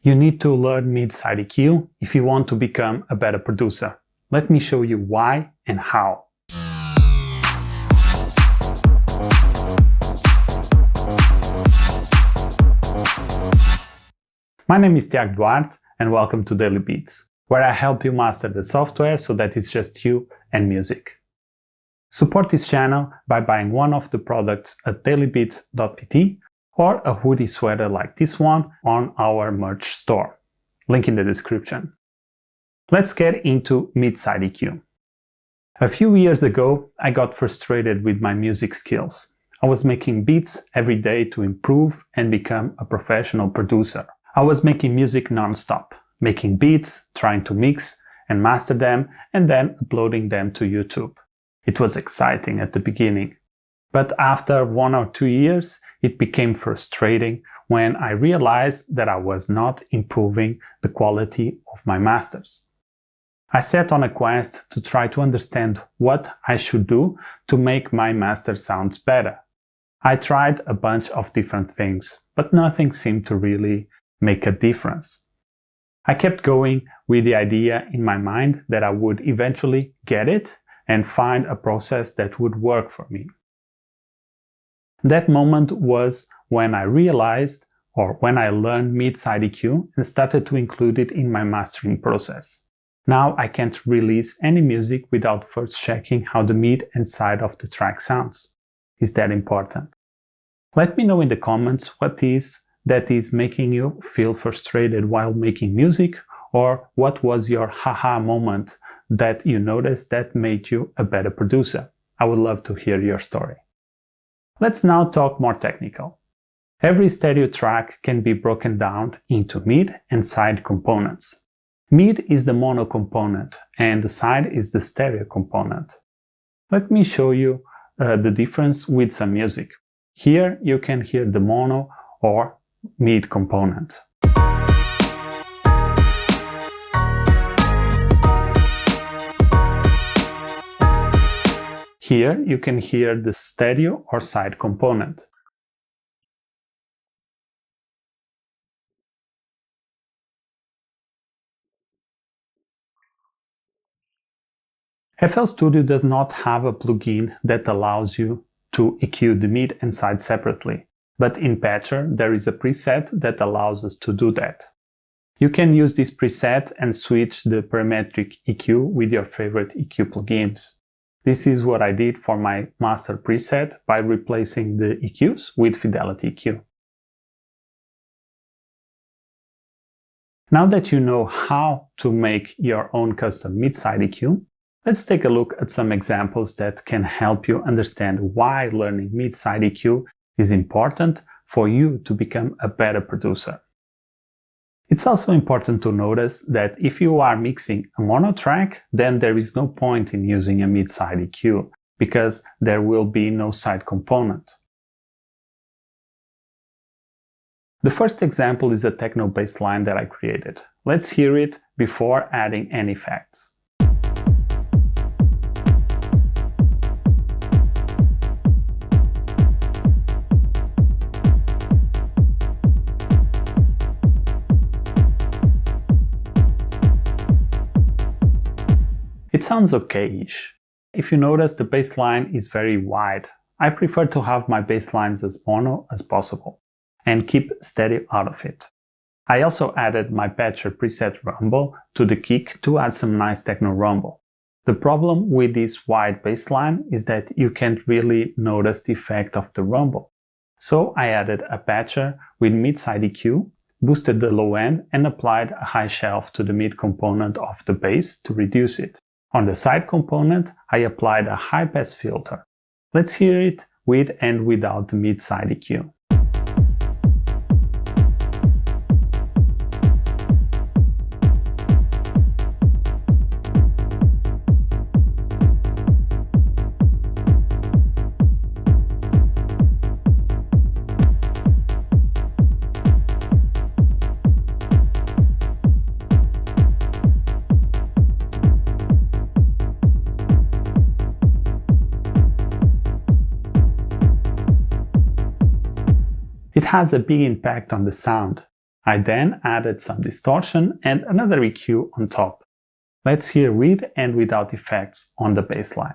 You need to learn mid-side EQ if you want to become a better producer. Let me show you why and how. My name is Tiago Duarte and welcome to Daily Beats, where I help you master the software so that it's just you and music. Support this channel by buying one of the products at dailybeats.pt or a hoodie sweater like this one on our merch store. Link in the description. Let's get into mid-side EQ. A few years ago, I got frustrated with my music skills. I was making beats every day to improve and become a professional producer. I was making music non-stop, making beats, trying to mix and master them, and then uploading them to YouTube. It was exciting at the beginning. But after 1 or 2 years, it became frustrating when I realized that I was not improving the quality of my masters. I set on a quest to try to understand what I should do to make my master sounds better. I tried a bunch of different things, but nothing seemed to really make a difference. I kept going with the idea in my mind that I would eventually get it and find a process that would work for me. That moment was when I realized, or when I learned mid-side EQ and started to include it in my mastering process. Now I can't release any music without first checking how the mid and side of the track sounds. Is that important? Let me know in the comments what that is making you feel frustrated while making music, or what was your haha moment that you noticed that made you a better producer. I would love to hear your story. Let's now talk more technical. Every stereo track can be broken down into mid and side components. Mid is the mono component and the side is the stereo component. Let me show you the difference with some music. Here you can hear the mono or mid component. Here you can hear the stereo or side component. FL Studio does not have a plugin that allows you to EQ the mid and side separately, but in Patcher there is a preset that allows us to do that. You can use this preset and switch the parametric EQ with your favorite EQ plugins. This is what I did for my master preset by replacing the EQs with Fidelity EQ. Now that you know how to make your own custom mid-side EQ, let's take a look at some examples that can help you understand why learning mid-side EQ is important for you to become a better producer. It's also important to notice that if you are mixing a mono track, then there is no point in using a mid-side EQ, because there will be no side component. The first example is a techno bass line that I created. Let's hear it before adding any effects. It sounds okay-ish. If you notice, the bass line is very wide. I prefer to have my bass lines as mono as possible and keep stereo out of it. I also added my Patcher preset rumble to the kick to add some nice techno rumble. The problem with this wide bass line is that you can't really notice the effect of the rumble. So I added a patcher with mid-side EQ, boosted the low end and applied a high shelf to the mid component of the bass to reduce it. On the side component, I applied a high-pass filter. Let's hear it with and without the mid-side EQ. It has a big impact on the sound. I then added some distortion and another EQ on top. Let's hear with and without effects on the bass line.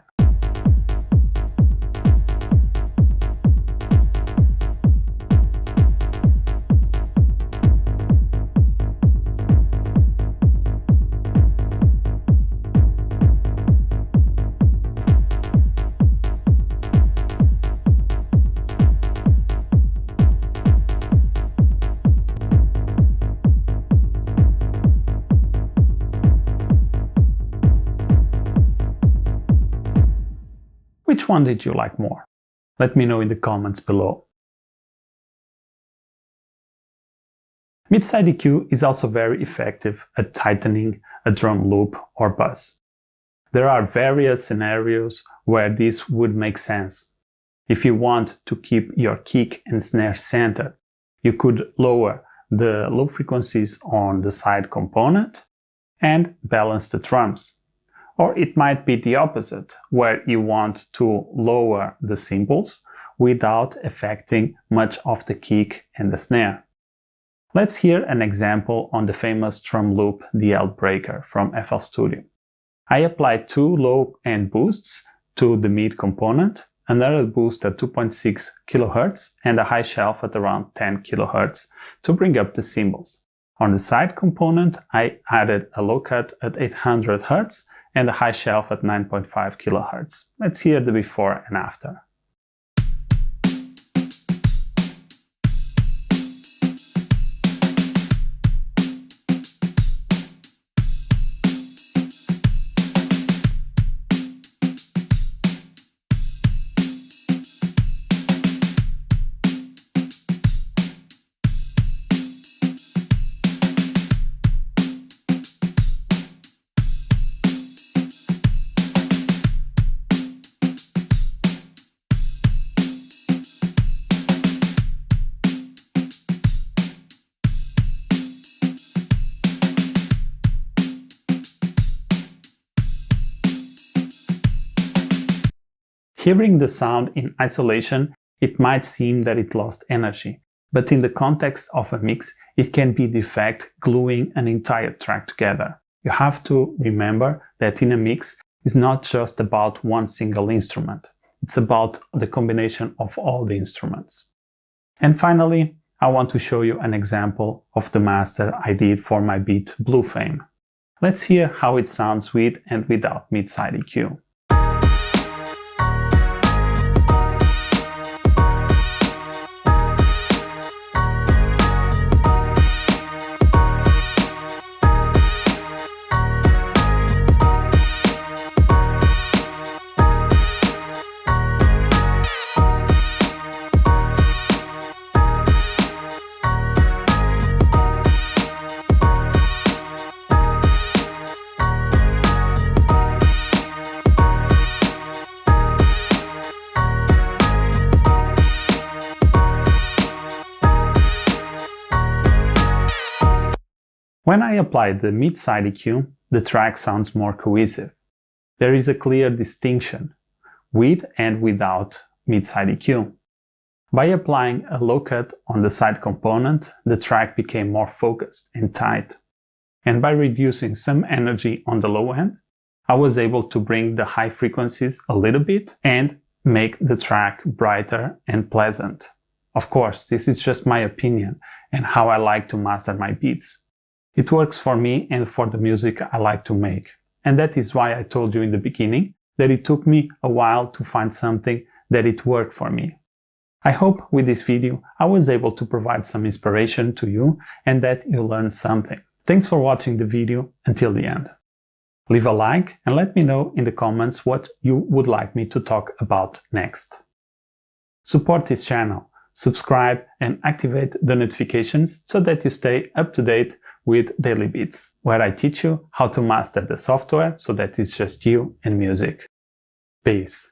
Which one did you like more? Let me know in the comments below. Mid-side EQ is also very effective at tightening a drum loop or buzz. There are various scenarios where this would make sense. If you want to keep your kick and snare centered, you could lower the low frequencies on the side component and balance the drums. Or it might be the opposite, where you want to lower the cymbals without affecting much of the kick and the snare. Let's hear an example on the famous drum loop DL Breaker from FL Studio. I applied 2 low-end boosts to the mid component, another boost at 2.6 kHz and a high shelf at around 10 kHz to bring up the cymbals. On the side component, I added a low cut at 800 Hz and a high shelf at 9.5 kHz. Let's hear the before and after. Hearing the sound in isolation, it might seem that it lost energy, but in the context of a mix, it can be the effect gluing an entire track together. You have to remember that in a mix, it's not just about one single instrument. It's about the combination of all the instruments. And finally, I want to show you an example of the master I did for my beat Blue Fame. Let's hear how it sounds with and without mid-side EQ. When I apply the mid-side EQ, the track sounds more cohesive. There is a clear distinction with and without mid-side EQ. By applying a low cut on the side component, the track became more focused and tight. And by reducing some energy on the low end, I was able to bring the high frequencies a little bit and make the track brighter and pleasant. Of course, this is just my opinion and how I like to master my beats. It works for me and for the music I like to make. And that is why I told you in the beginning that it took me a while to find something that it worked for me. I hope with this video I was able to provide some inspiration to you and that you learned something. Thanks for watching the video until the end. Leave a like and let me know in the comments what you would like me to talk about next. Support this channel, subscribe and activate the notifications so that you stay up to date with Daily Beats, where I teach you how to master the software so that it's just you and music. Peace.